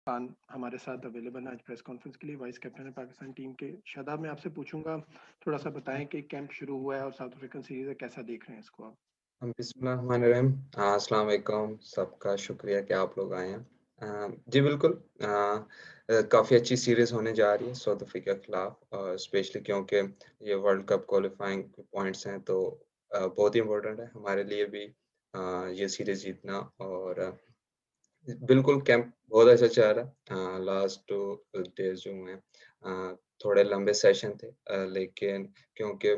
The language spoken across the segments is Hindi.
खान हमारे साथ अवेलेबल हैं आज प्रेस कॉन्फ्रेंस के लिए, वाइस कैप्टन है पाकिस्तान टीम के। शादाब, मैं आपसे पूछूंगा, थोड़ा सा बताएं कि कैंप शुरू हुआ है और साउथ अफ्रीकन सीरीज है, कैसा देख रहे हैं इसको आप? बिस्मिल्लाहिर्रहमानिर्रहीम। अस्सलाम वालेकुम, सबका शुक्रिया कि आप लोग आए हैं। जी बिल्कुल, काफ़ी अच्छी सीरीज़ होने जा रही है साउथ अफ्रीका के खिलाफ, स्पेशली क्योंकि ये वर्ल्ड कप क्वालिफाइंग पॉइंट्स हैं, तो बहुत ही इम्पोर्टेंट है हमारे लिए भी ये सीरीज़ जीतना। और बिल्कुल, कैंप बहुत अच्छा चल रहा है। लास्ट 2 डेज़ जो हुए हैं, थोड़े लंबे सेशन थे, लेकिन क्योंकि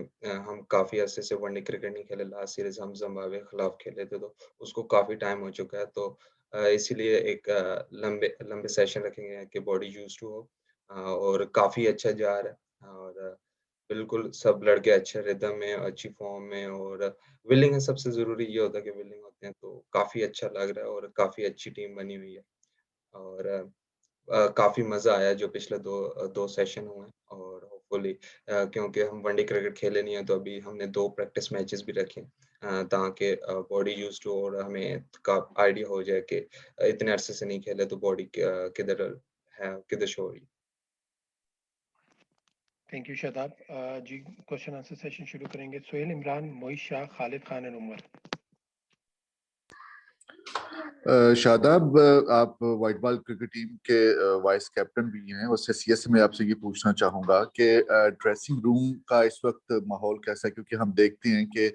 हम काफ़ी अरसे से वनडे क्रिकेट नहीं खेले, लास्ट सीरीज़ हम ज़िम्बाब्वे के खिलाफ खेले थे, तो उसको काफ़ी टाइम हो चुका है। तो इसीलिए एक लंबे लंबे सेशन रखेंगे कि बॉडी यूज़्ड टू हो। और काफ़ी अच्छा जा रहा है, और बिल्कुल सब लड़के अच्छे रिदम में, अच्छी फ़ॉर्म में, और विलिंग है। सबसे ज़रूरी ये होता है कि विलिंग होते हैं, तो काफ़ी अच्छा लग रहा है और काफ़ी अच्छी टीम बनी हुई है। और काफ़ी मज़ा आया जो पिछले 2 सेशन हुए हैं, और होपफुली क्योंकि हम वनडे क्रिकेट खेले नहीं है, तो अभी हमने 2 प्रैक्टिस मैचेस भी रखे हैं, ताकि बॉडी यूज़्ड हो और हमें का आइडिया हो जाए कि इतने अरसे से नहीं खेले, तो बॉडी किधर है, किधर शो हो रही है। Thank you Shadab. जी, क्वेश्चन आंसर सेशन शुरू करेंगे। सोहेल इमरान, मोइश शाह, खालिद खान एंड उमर। शादाब, आप वाइट बॉल क्रिकेट टीम के वाइस कैप्टन भी हैं। उससे सीएस में आपसे ये पूछना चाहूंगा कि ड्रेसिंग रूम का इस वक्त माहौल कैसा है, क्योंकि हम देखते हैं कि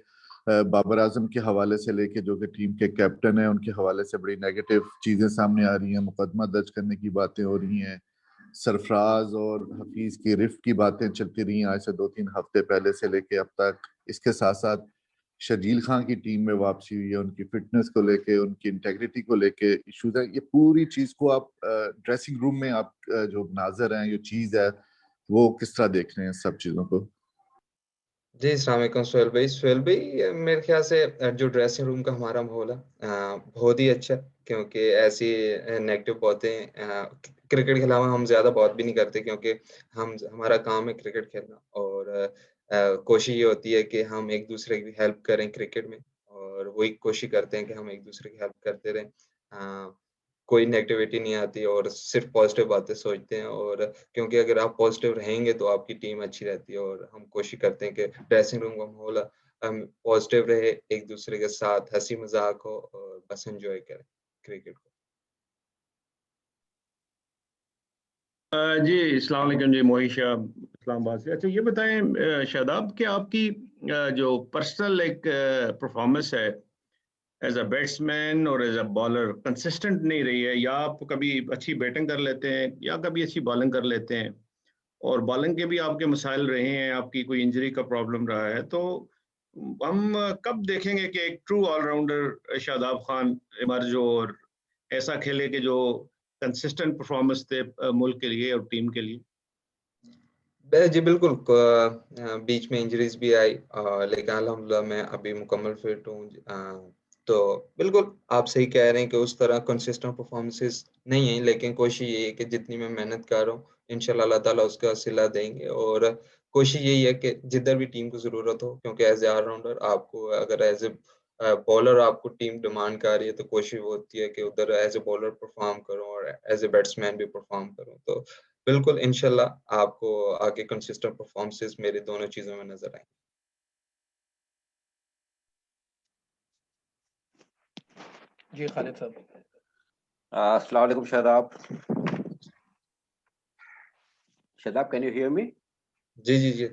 बाबर आजम के हवाले से लेके जो कि टीम के कैप्टन हैं, उनके हवाले से बड़ी नेगेटिव चीजें सामने आ रही हैं, मुकदमा दर्ज करने की बातें हो रही हैं, सरफराज और हफीज की रिफ्ट की बातें चलती रही हैं आज से 2-3 हफ्ते पहले से लेके अब तक। इसके साथ साथ शर्जील खान की टीम में वापसी हुई है, उनकी फिटनेस को लेके, उनकी इंटेग्रिटी को लेके इश्यूज है। ये पूरी चीज को आप ड्रेसिंग रूम में आप जो नाजर हैं, जो चीज है, वो किस तरह देख रहे हैं सब चीजों को? जी, अस्सलाम वालेकुम सोहेल भाई। सोहेल भाई, मेरे ख़्याल से जो ड्रेसिंग रूम का हमारा माहौल है, बहुत ही अच्छा है, क्योंकि ऐसी नेगेटिव बातें क्रिकेट के अलावा हम ज़्यादा बात भी नहीं करते, क्योंकि हमारा काम है क्रिकेट खेलना, और कोशिश ये होती है कि हम एक-दूसरे की हेल्प करें क्रिकेट में, और वही कोशिश करते हैं कि हम एक-दूसरे की हेल्प करते रहें। कोई नेगेटिविटी नहीं आती और सिर्फ़ पॉज़िटिव बातें सोचते हैं, और क्योंकि अगर आप पॉज़िटिव रहेंगे तो आपकी टीम अच्छी रहती है, और हम कोशिश करते हैं कि ड्रेसिंग रूम का माहौल हम पॉज़िटिव रहे, एक-दूसरे के साथ हँसी-मज़ाक हो, और बस एन्जॉय करें क्रिकेट को। जी, अस्सलाम वालेकुम जी, मोहिश इस्लामाबाद से। अच्छा, ये बताएं शादाब, कि आपकी जो पर्सनल एक परफॉर्मेंस है एज अ बैट्समैन और एज अ बॉलर कंसिस्टेंट नहीं रही है, या आप कभी अच्छी बैटिंग कर लेते हैं या कभी अच्छी बॉलिंग कर लेते हैं, और बॉलिंग के भी आपके मसाइल रहे हैं, आपकी कोई इंजरी का प्रॉब्लम रहा है, तो हम कब देखेंगे कि एक true allrounder Shadab Khan emerge हो और ऐसा खेले कि जो कंसिस्टेंट परफॉर्मेंस दे मुल्क के लिए और टीम के लिए? जी बिल्कुल, बीच में इंजरीज़ भी आई, लेकिन अल्हम्दुलिल्लाह मैं अभी मुकम्मल फिट हूँ। तो बिल्कुल आप सही कह रहे हैं कि उस तरह कंसिस्टेंट परफॉर्मेंसेस नहीं है, लेकिन कोशिश यही है कि जितनी मैं मेहनत कर रहा हूँ, इंशाल्लाह अल्लाह ताला उसका सिला देंगे, और कोशिश यही है कि जिधर भी टीम को ज़रूरत हो, क्योंकि एज़ ए ऑलराउंडर आपको अगर एज़ ए बॉलर आपको टीम डिमांड कर रही है, तो कोशिश वो होती है कि उधर एज़ ए बॉलर परफॉर्म करूँ और एज़ ए बैट्समैन भी परफॉर्म करूँ। तो बिल्कुल, इंशाल्लाह आपको आगे कंसिस्टेंट परफॉर्मेंसेस मेरी दोनों चीज़ों में नज़र आएँगी। जी, खालिद साहब। अस्सलाम वालेकुम Shadab. Shadab, can you hear me? जी, जी, जी।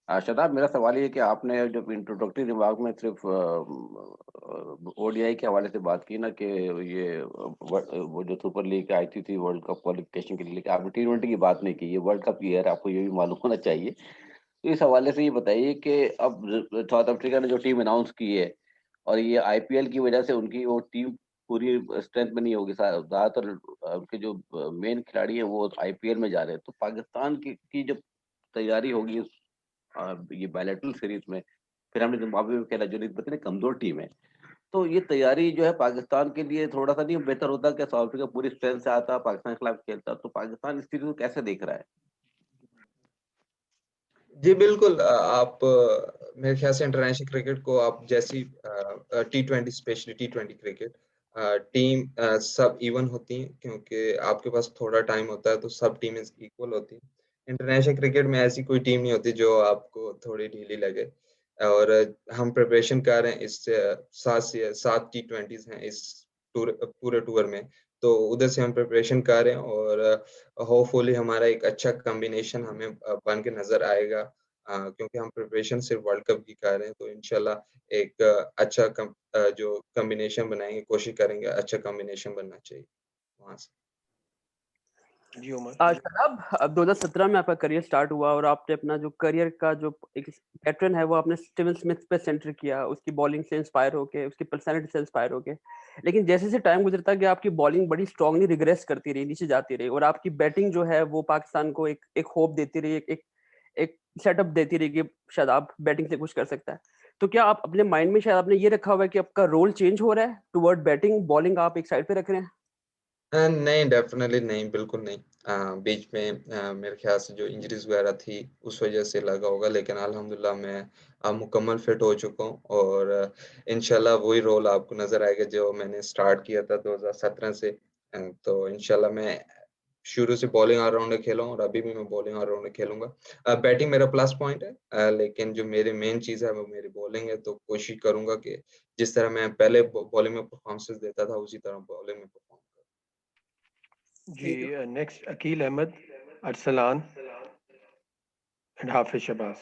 शादाब, मेरा सवाल ये है कि आपने जब इंट्रोडक्टरी रिमार्क में सिर्फ ओडीआई के हवाले से बात की ना, कि ये वो जो सुपर लीग आई थी वर्ल्ड कप क्वालिफिकेशन के लिए, लेकिन आपने टी20 की बात नहीं की। ये वर्ल्ड कप ईयर है, आपको ये भी मालूम होना चाहिए। तो इस हवाले से ये बताइए कि अब साउथ अफ्रीका ने जो टीम अनाउंस की है, और ये आईपीएल की वजह से उनकी वो टीम पूरी स्ट्रेंथ में नहीं होगी। ज्यादातर उनके जो मेन खिलाड़ी हैं वो आईपीएल में जा रहे हैं। तो पाकिस्तान की जब तैयारी होगी ये बायलैटरल सीरीज में, फिर हमने जिम्बाब्वे में खेला जो निस्बतन एक कमजोर टीम है, तो ये तैयारी जो है पाकिस्तान के लिए थोड़ा सा नहीं बेहतर होता कि साउथ अफ्रीका पूरी स्ट्रेंथ से आता, पाकिस्तान के खिलाफ खेलता? तो पाकिस्तान इस सीरीज को कैसे देख रहा है? जी, बिल्कुल, आप मेरे ख़्याल से इंटरनेशनल क्रिकेट को आप जैसी टी20, स्पेशली टी20 क्रिकेट, टीम सब इवन होती हैं क्योंकि आपके पास थोड़ा टाइम होता है तो सब टीम इक्वल होती है। इंटरनेशनल क्रिकेट में ऐसी कोई टीम नहीं होती जो आपको थोड़ी ढीली लगे और हम प्रिपरेशन कर रहे हैं इससे 7 T20s हैं इस पूरे टूर में, तो उधर से हम प्रिपरेशन कर रहे हैं और होपफुली हमारा एक अच्छा कॉम्बिनेशन हमें बन के नज़र आएगा क्योंकि हम प्रिपरेशन सिर्फ वर्ल्ड कप की कर रहे हैं, तो इंशाल्लाह एक अच्छा जो कॉम्बिनेशन बनाएंगे, कोशिश करेंगे अच्छा कॉम्बिनेशन बनना चाहिए वहाँ से। जी उमर। शदाब, अब 2017 में आपका करियर स्टार्ट हुआ और आपने अपना जो करियर का जो एक पैटर्न है वो आपने स्टीवन स्मिथ पे सेंटर किया, उसकी बॉलिंग से इंस्पायर होके, उसकी पर्सनैलिटी से इंस्पायर होके। लेकिन जैसे जैसे टाइम गुजरता गया आपकी बॉलिंग बड़ी स्ट्रांगली रिग्रेस करती रही, नीचे जाती रही, और आपकी बैटिंग जो है वो पाकिस्तान को एक होप देती रही, एक सेटअप देती रही कि शादाब बैटिंग से कुछ कर सकता है। तो क्या आप अपने माइंड में शायद आपने ये रखा हुआ है कि आपका रोल चेंज हो रहा है टुवर्ड बैटिंग, बॉलिंग आप एक साइड पे रख रहे हैं? नहीं, डेफिनेटली नहीं, बिल्कुल नहीं। बीच में मेरे ख्याल से जो इंजरीज वगैरह थी उस वजह से लगा होगा, लेकिन अल्हम्दुलिल्लाह मैं अब मुकम्मल फिट हो चुका हूँ और इंशाल्लाह वही रोल आपको नज़र आएगा जो मैंने स्टार्ट किया था 2017 से। तो इंशाल्लाह मैं शुरू से बॉलिंग ऑलराउंडर खेला हूँ और अभी भी मैं बॉलिंग ऑलराउंडर खेलूँगा। बैटिंग मेरा प्लस पॉइंट है, लेकिन जो मेरी मेन चीज़ है वो मेरी बॉलिंग है, तो कोशिश करूँगा कि जिस तरह मैं पहले बॉलिंग में परफॉर्मेंसेस देता था उसी तरह बॉलिंग में परफॉर्म करूँ। जी नेक्स्ट अकील अहमद, अरसलान एंड हाफिज शहबाज।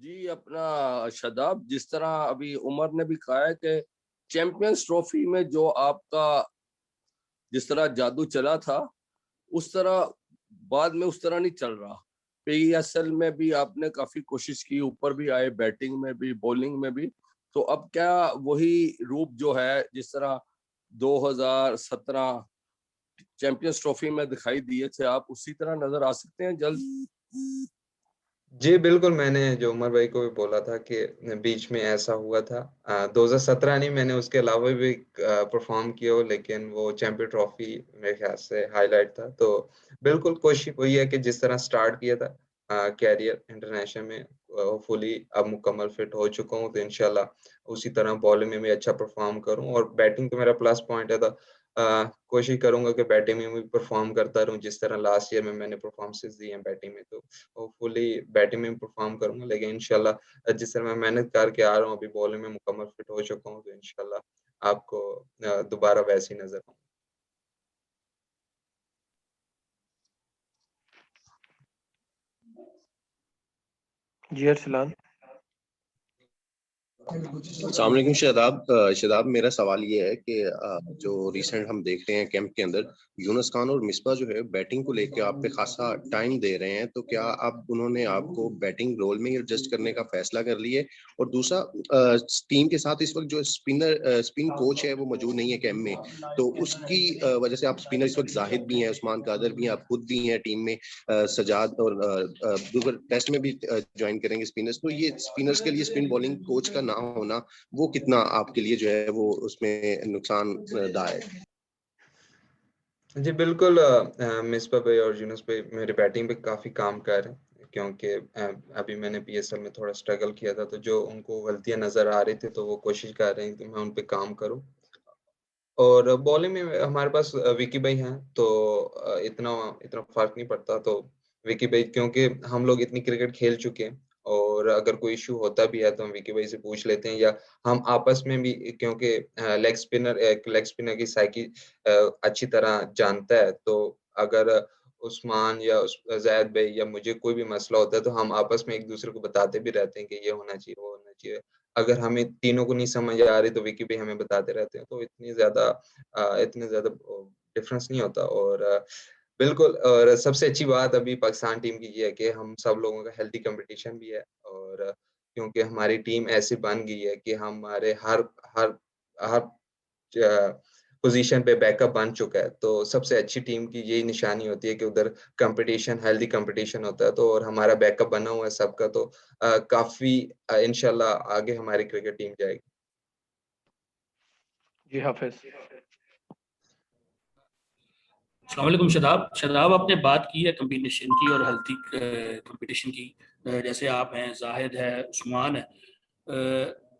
जी अपना शदाब, जिस तरह अभी उमर ने भी कहा है कि चैंपियंस ट्रॉफी में जो आपका जिस तरह जादू चला था उस तरह बाद में उस तरह नहीं चल रहा। PSL में भी आपने काफी कोशिश की, ऊपर भी आए, बैटिंग में भी, बॉलिंग में भी, तो अब क्या वही रूप जो है जिस तरह 2017 चैंपियंस ट्रॉफी में दिखाई दिए थे आप, उसी तरह नजर आ सकते हैं जल्द? जी, बिल्कुल, मैंने जो उमर भाई को भी बोला था कि बीच में ऐसा हुआ था। 2017 नहीं, मैंने उसके अलावा भी परफ़ॉर्म किया हो, लेकिन वो चैंपियन ट्रॉफ़ी मेरे ख़्याल से हाइलाइट था। तो बिल्कुल कोशिश वही है कि जिस तरह स्टार्ट किया था कैरियर इंटरनेशनल में, होपफुली अब मुकम्मल फिट हो चुका हूँ, तो इंशाल्लाह उसी तरह बॉलिंग में भी अच्छा परफ़ॉर्म करूँ और बैटिंग तो मेरा प्लस पॉइंट है, तो कोशिश करूँगा कि बैटिंग में भी परफ़ॉर्म करता रहूँ, जिस तरह लास्ट ईयर में मैंने परफ़ॉर्मेंसेस दी हैं बैटिंग में, तो होपफुली बैटिंग में परफॉर्म करूँगा, लेकिन इंशाल्लाह जिस तरह मैं मेहनत करके आ रहा हूँ, अभी बॉलिंग में मुकम्मल फिट हो चुका हूँ, तो इंशाल्लाह आपको दोबारा वैसे ही नज़र आऊँगा। जी अरसलान। अस्सलाम वालेकुम शदाब। शदाब, मेरा सवाल ये है कि जो रिसेंट हम देख रहे हैं कैंप के अंदर यूनुस खान और मिसबा जो है बैटिंग को लेके आप पे खासा टाइम दे रहे हैं, तो क्या आप उन्होंने आपको बैटिंग रोल में ही एडजस्ट करने का फैसला कर लिया है? और दूसरा, टीम के साथ इस वक्त जो स्पिन कोच है वो मौजूद नहीं है कैंप में, तो उसकी वजह से आप स्पिनर इस वक्त जाहिद भी हैं, उस्मान कादर भी हैं, आप खुद भी हैं टीम में, सजाद और टेस्ट में भी ज्वाइन करेंगे स्पिनर्स, तो ये स्पिनर्स के लिए स्पिन बॉलिंग कोच का ना होना वो कितना आपके लिए जो है वो उसमें नुकसानदायक है? जी, बिल्कुल, मिसबा भाई और यूनुस भाई मेरे बैटिंग पे काफ़ी काम कर रहे हैं, क्योंकि अभी मैंने PSL में थोड़ा स्ट्रगल किया था, तो जो उनको गलतियाँ नज़र आ रही थी, तो वो कोशिश कर रहे हैं कि मैं उन पे काम करूँ। और बॉलिंग में हमारे पास विकी भाई हैं, तो इतना इतना फ़र्क नहीं पड़ता। तो विकी भाई, क्योंकि हम लोग इतनी क्रिकेट खेल चुके हैं और अगर कोई इश्यू होता भी है तो हम विकी भाई से पूछ लेते हैं, या हम आपस में भी, क्योंकि लेग स्पिनर की साइकी अच्छी तरह जानता है, तो अगर उस्मान या ज़ैद भाई या मुझे कोई भी मसला होता है, तो हम आपस में एक-दूसरे को बताते भी रहते हैं कि ये होना चाहिए, वो होना चाहिए। अगर हमें तीनों को नहीं समझ आ रही, तो विकी भाई हमें बताते रहते हैं, तो इतने ज़्यादा डिफरेंस नहीं होता। और बिल्कुल, और सबसे अच्छी बात अभी पाकिस्तान टीम की ये है कि हम सब लोगों का हेल्दी कंपटीशन भी है, और क्योंकि हमारी टीम ऐसी बन गई है कि हमारे हर हर हर पोजीशन पे बैकअप बन चुका है, तो सबसे अच्छी टीम की यही निशानी होती है कि उधर कंपटीशन, हेल्दी कंपटीशन होता है, तो और हमारा बैकअप बना हुआ है सबका, तो काफ़ी इंशाल्लाह आगे हमारी क्रिकेट टीम जाएगी। जी हाफिज। अस्सलाम वालेकुम शदाब। शदाब, आपने बात की है कम्बिनेशन की और हेल्थी कंपटीशन की, जैसे आप हैं, जाहिद है, उस्मान है,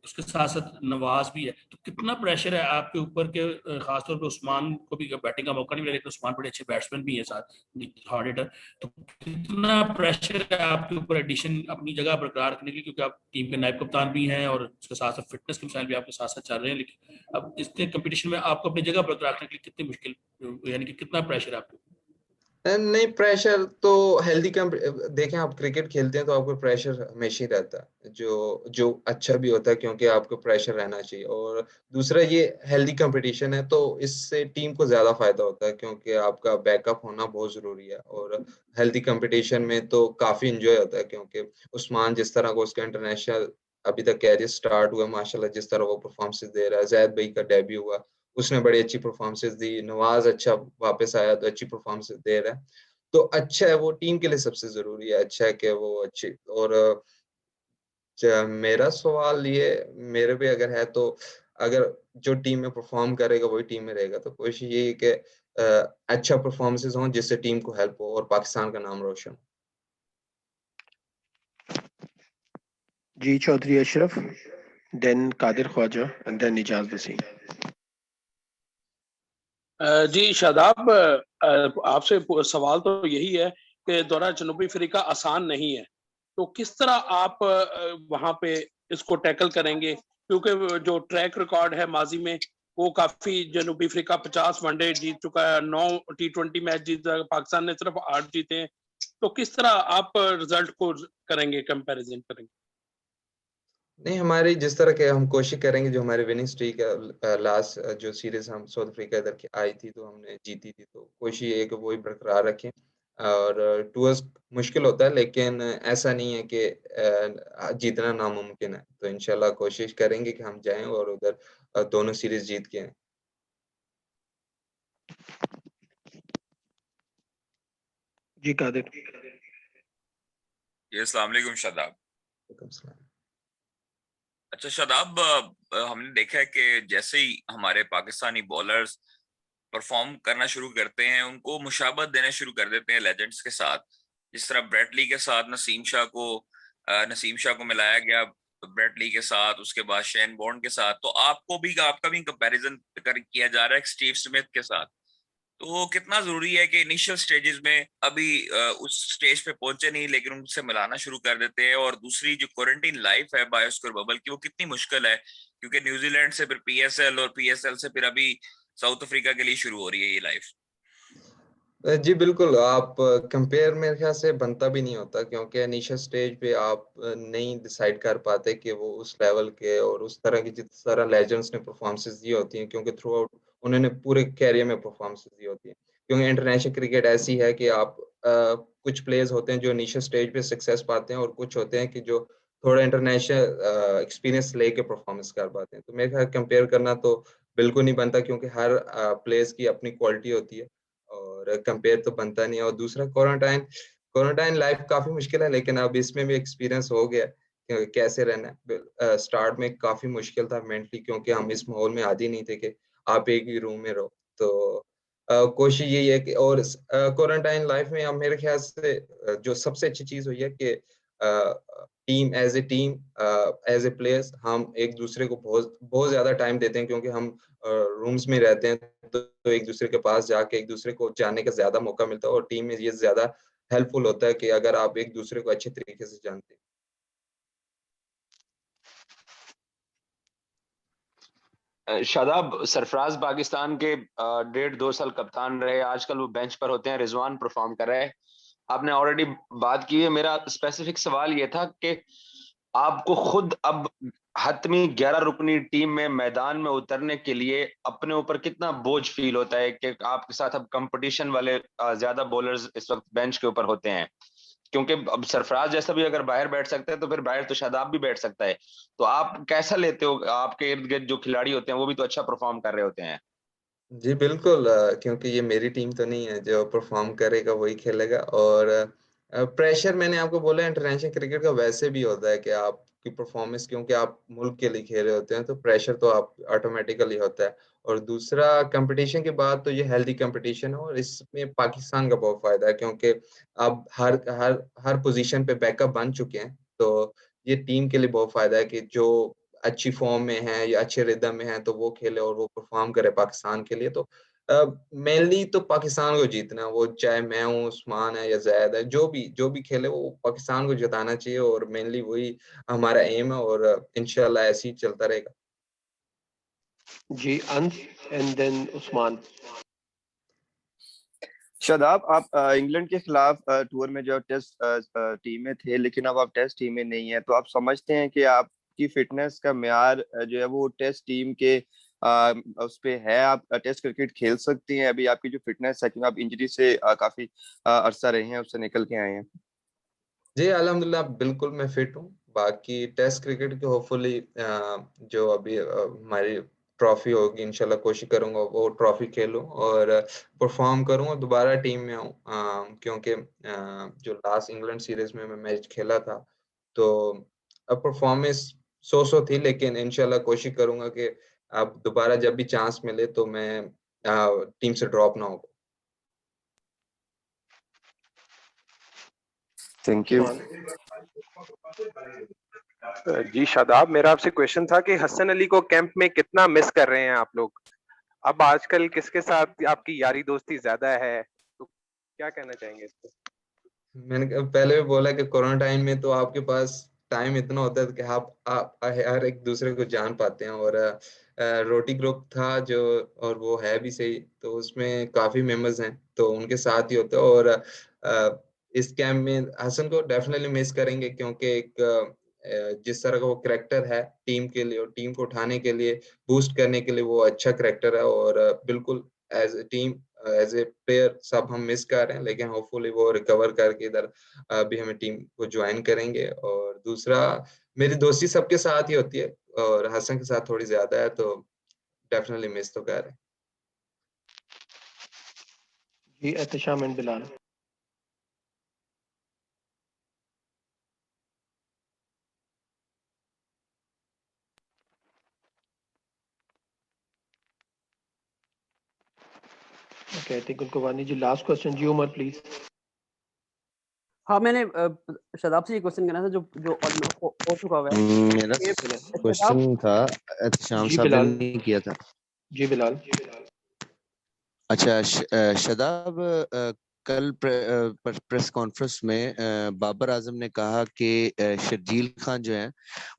उसके साथ साथ नवाज भी है, तो कितना प्रेशर है आपके ऊपर के खासतौर पे उस्मान को भी बैटिंग का मौका नहीं मिला, लेकिन उस्मान बड़े अच्छे बैट्समैन भी है साथ हार्ड हिटर, तो कितना प्रेशर है आपके ऊपर एडिशन अपनी जगह बरकरार रखने के लिए, क्योंकि आप टीम के नायब कप्तान भी हैं और उसके साथ साथ फिटनेस के मसाइल भी आपके साथ साथ चल रहे हैं, लेकिन अब इतने कंपटीशन में आपको अपनी जगह बरकरार रखने के लिए कितनी मुश्किल, यानी कि कितना प्रेशर है आपको? नहीं, प्रेशर तो हेल्दी देखें, आप क्रिकेट खेलते हैं तो आपको प्रेशर हमेशा ही रहता है, जो अच्छा भी होता है, क्योंकि आपको प्रेशर रहना चाहिए। और दूसरा, ये हेल्दी कंपटीशन है तो इससे टीम को ज्यादा फायदा होता है, क्योंकि आपका बैकअप होना बहुत जरूरी है। और हेल्दी कंपटीशन में तो काफी इंजॉय होता है, क्योंकि उस्मान जिस तरह को उसका इंटरनेशनल अभी तक कैरियर स्टार्ट हुआ, माशाल्लाह जिस तरह वो परफॉर्मेंस दे रहा है, जैद भाई का डेब्यू हुआ, उसने बड़ी अच्छी परफॉर्मेंसेस दी, नवाज अच्छा वापस आया तो अच्छी परफॉर्मेंसेस दे रहा है। तो अच्छा है, वो टीम के लिए सबसे जरूरी है, अच्छा है कि वो अच्छी। और मेरा सवाल ये मेरे पे अगर है तो, अगर जो टीम में परफॉर्म करेगा वही टीम में रहेगा, तो कोशिश ये है कि अच्छा परफॉर्मेंसेस हों जिससे टीम को हेल्प हो और पाकिस्तान का नाम रोशन हो। जी Chaudhary Ashraf, then Qadir Khwaja and then Ijaz Waseem. जी शादाब, आपसे सवाल तो यही है कि दौरा जनूबी अफ्रीका आसान नहीं है, तो किस तरह आप वहां पे इसको टैकल करेंगे, क्योंकि जो ट्रैक रिकॉर्ड है माजी में वो काफी, जनूबी अफ्रीका 50 वनडे जीत चुका है, 9 T20 मैच जीत, पाकिस्तान ने सिर्फ 8 जीते हैं, तो किस तरह आप रिजल्ट को करेंगे, कंपैरिजन करेंगे? नहीं, हमारी जिस तरह के हम कोशिश करेंगे, जो हमारे विनिंग स्ट्रीक है, लास्ट जो सीरीज हम साउथ अफ्रीका इधर की आई थी तो हमने जीती थी, तो कोशिश ये है कि वही बरकरार रखें। और टूर्स मुश्किल होता है, लेकिन ऐसा नहीं है कि जीतना नामुमकिन है, तो इंशाल्लाह कोशिश करेंगे कि हम जाएं और उधर दोनों सीरीज जीत के आएं। जी कादिर। अस्सलाम वालेकुम शादाब। अच्छा शादाब, हमने देखा है कि जैसे ही हमारे पाकिस्तानी बॉलर्स परफॉर्म करना शुरू करते हैं, उनको मुशाबत देना शुरू कर देते हैं लेजेंड्स के साथ, जिस तरह ब्रेटली के साथ नसीम शाह को मिलाया गया ब्रेटली के साथ, उसके बाद शेन बॉर्न के साथ, तो आपका भी कंपैरिजन किया जा रहा है स्टीव स्मिथ के साथ। तो कितना जरूरी है कि इनिशियल स्टेजेस में अभी उस स्टेज पे पहुंचे नहीं, लेकिन उनसे मिलाना शुरू कर देते हैं। और दूसरी जो क्वारंटीन लाइफ है बायोस्कोर बबल की, वो कितनी मुश्किल है, क्योंकि न्यूजीलैंड से फिर PSL और PSL से फिर अभी साउथ अफ्रीका के लिए शुरू हो रही है ये लाइफ। जी बिल्कुल, आप कंपेयर मेरे ख्याल से बनता भी नहीं होता, क्योंकि इनिशियल स्टेज पे आप नहीं डिसाइड कर पाते कि वो उस लेवल के और उस तरह की जिस तरह लेजेंड्स ने परफॉर्मेंसेस दी होती हैं, क्योंकि थ्रू आउट उन्होंने पूरे कैरियर में परफॉर्मेंसेस दी होती हैं। क्योंकि इंटरनेशनल क्रिकेट ऐसी है कि आप कुछ प्लेयर्स होते हैं जो इनिशियल स्टेज पे सक्सेस पाते हैं, और कुछ होते हैं कि जो थोड़ा इंटरनेशनल एक्सपीरियंस लेके परफॉर्मेंस कर पाते हैं। तो मेरे ख्याल कंपेयर करना तो बिल्कुल नहीं बनता, क्योंकि हर प्लेयर्स की अपनी क्वालिटी होती है और कंपेयर तो बनता नहीं है। और दूसरा, क्वारंटाइन लाइफ काफी मुश्किल है, लेकिन अब इसमें भी एक्सपीरियंस हो गया कि कैसे रहना है। स्टार्ट में काफी मुश्किल था मेंटली, क्योंकि हम इस माहौल में आदी नहीं थे कि आप एक ही रूम में रहो। तो कोशिश यही है कि, और क्वारंटाइन लाइफ में अब मेरे ख्याल से जो सबसे अच्छी चीज हुई है कि टीम एज ए प्लेयर्स हम एक दूसरे को बहुत बहुत ज्यादा टाइम देते हैं, क्योंकि हम रूम्स में रहते हैं, तो एक दूसरे के पास जाके एक दूसरे को जानने का ज्यादा मौका मिलता है, और टीम में ये ज्यादा हेल्पफुल होता है कि अगर आप एक दूसरे को अच्छे तरीके से जानते हैं। शादाब, सरफराज पाकिस्तान के 1.5-2 साल कप्तान रहे, आजकल वो बेंच पर होते हैं, रिजवान परफॉर्म कर रहे हैं, आपने ऑलरेडी बात की है। मेरा स्पेसिफिक सवाल ये था कि आपको खुद अब हतमी 11 रुकनी टीम में मैदान में उतरने के लिए अपने ऊपर कितना बोझ फील होता है कि आपके साथ अब कंपटीशन वाले ज्यादा बॉलर्स इस वक्त बेंच के ऊपर होते हैं, क्योंकि अब सरफराज जैसा भी अगर बाहर बैठ सकता है तो फिर बाहर तो शादाब भी बैठ सकता है। तो आप कैसा लेते हो, आपके इर्द गिर्द जो खिलाड़ी होते हैं वो भी तो अच्छा परफॉर्म कर रहे होते हैं? जी बिल्कुल, क्योंकि ये मेरी टीम तो नहीं है, जो परफॉर्म करेगा वही खेलेगा। और प्रेशर मैंने आपको बोला, इंटरनेशनल क्रिकेट का वैसे भी होता है कि आपकी परफॉर्मेंस, क्योंकि आप मुल्क के लिए खेल रहे होते हैं, तो प्रेशर तो आप ऑटोमेटिकली होता है। और दूसरा, कंपटीशन के बाद तो ये हेल्दी कंपटीशन है, और इसमें पाकिस्तान का बहुत फायदा है, क्योंकि अब हर हर हर पोजीशन पे बैकअप बन चुके हैं, तो ये टीम के लिए बहुत फायदा है कि जो अच्छी फॉर्म में है या अच्छे रिदम में है तो वो खेले और वो परफॉर्म करे पाकिस्तान के लिए। तो मेनली तो पाकिस्तान को जीतना है, वो चाहे मैं हूँ, उस्मान है या ज़ैद है, जो भी खेले वो पाकिस्तान को जिताना चाहिए और मेनली वही हमारा एम है और इंशाल्लाह ऐसे ही चलता रहेगा। जी अंश एंड देन उस्मान। शादाब, आप इंग्लैंड के खिलाफ टूर में जो टेस्ट टीम में थे, लेकिन अब आप टेस्ट टीम में नहीं है, तो आप समझते हैं कि आपकी फिटनेस का म्यार जो है वो टेस्ट टीम के उस पे है, आप टेस्ट क्रिकेट खेल सकती हैं? अभी आपकी जो फिटनेस है, क्योंकि आप इंजरी से काफी अरसा रहे हैं, उससे निकल के आए हैं। जी अल्हम्दुलिल्लाह बिल्कुल मैं फिट हूँ। बाकी टेस्ट क्रिकेट की होपफुली जो अभी हमारी ट्रॉफी होगी इंशाल्लाह कोशिश करूंगा वो ट्रॉफी खेलूं और परफॉर्म करूं और दोबारा टीम में आऊं, क्योंकि जो लास्ट इंग्लैंड सीरीज में मैं मैच खेला था तो अब परफॉर्मेंस सो थी, लेकिन इंशाल्लाह कोशिश करूंगा कि अब दोबारा जब भी चांस मिले तो मैं टीम से ड्रॉप ना हो। Thank you. जी शादाब, मेरा आपसे क्वेश्चन था कि हसन अली को कैंप में कितना मिस कर रहे हैं आप लोग? अब आजकल किसके साथ आपकी यारी दोस्ती ज्यादा है, तो क्या कहना चाहेंगे इस पे? मैंने पहले भी बोला कि कोरोना टाइम में तो आपके पास टाइम इतना होता है कि आप हर एक दूसरे को जान पाते हैं और रोटी ग्रुप था जो, और वो है भी सही, तो उसमें काफी मेंबर्स हैं तो उनके साथ ही होता है और इस कैंप में हसन को डेफिनेटली मिस करेंगे क्योंकि एक जिस तरह का वो करैक्टर है टीम के लिए और टीम को उठाने के लिए, बूस्ट करने के लिए वो अच्छा करैक्टर है और बिल्कुल as a team as a player सब हम मिस कर रहे हैं, लेकिन होपफुली वो रिकवर करके इधर भी हमें टीम को ज्वाइन करेंगे। और दूसरा मेरी दोस्ती सबके साथ ही होती है और हसन के साथ थोड़ी ज्यादा है तो डेफिनेटली मिस तो कर रहे हैं। जी Ehtesham and Bilal. Okay I think उनको वानी जी लास्ट क्वेश्चन। जी उमर प्लीज। हाँ, मैंने शादाब से ये क्वेश्चन करना था जो जो हो चुका हुआ है। मेरा क्वेश्चन था एहतशाम जी साहब बिलाल। ने किया था। जी बिलाल। अच्छा शादाब, कल प्रेस कॉन्फ्रेंस में बाबर आजम ने कहा कि शर्जील खान जो है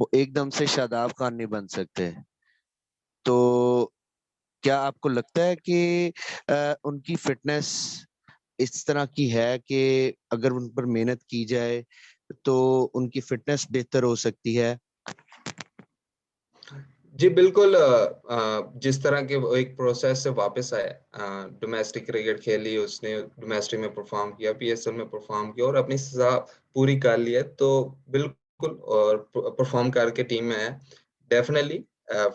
वो एकदम से शादाब खान नहीं बन सकते, तो क्या आपको लगता है कि उनकी फिटनेस इस तरह की है कि अगर उन पर मेहनत की जाए तो उनकी फिटनेस बेहतर हो सकती है? जी बिल्कुल, जिस तरह के वो एक प्रोसेस से वापस आए, डोमेस्टिक क्रिकेट खेली उसने, डोमेस्टिक में परफॉर्म किया, पीएसएल में परफॉर्म किया और अपनी सजा पूरी कर ली है, तो बिल्कुल और परफॉर्म करके टीम में है। डेफिनेटली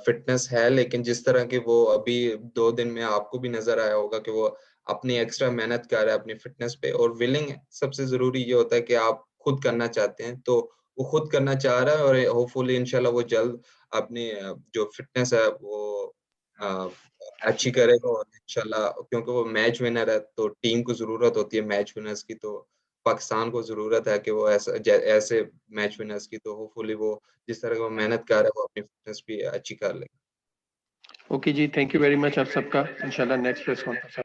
फिटनेस है, लेकिन जिस तरह के वो अभी 2 दिन में आपको भी नजर आया होगा कि वो अपनी एक्स्ट्रा मेहनत कर रहा है अपनी फिटनेस पे और विलिंग है। सबसे जरूरी ये होता है कि आप खुद करना चाहते हैं, तो वो खुद करना चाह रहा है और होपफुली इंशाल्लाह वो जल्द अपनी जो फिटनेस है वो अच्छी करेगा और इंशाल्लाह, क्योंकि वो मैच विनर है तो टीम को जरूरत होती है मैच विनर्स की, तो पाकिस्तान को जरूरत है कि वो ऐसे मैच विनर्स की, तो होपफुली वो जिस तरह का वो मेहनत कर रहा है वो अपनी फिटनेस भी अच्छी कर लेगा। ओके जी, थैंक यू वेरी मच आप सबका। इंशाल्लाह नेक्स्ट प्रेस कॉन्फ्रेंस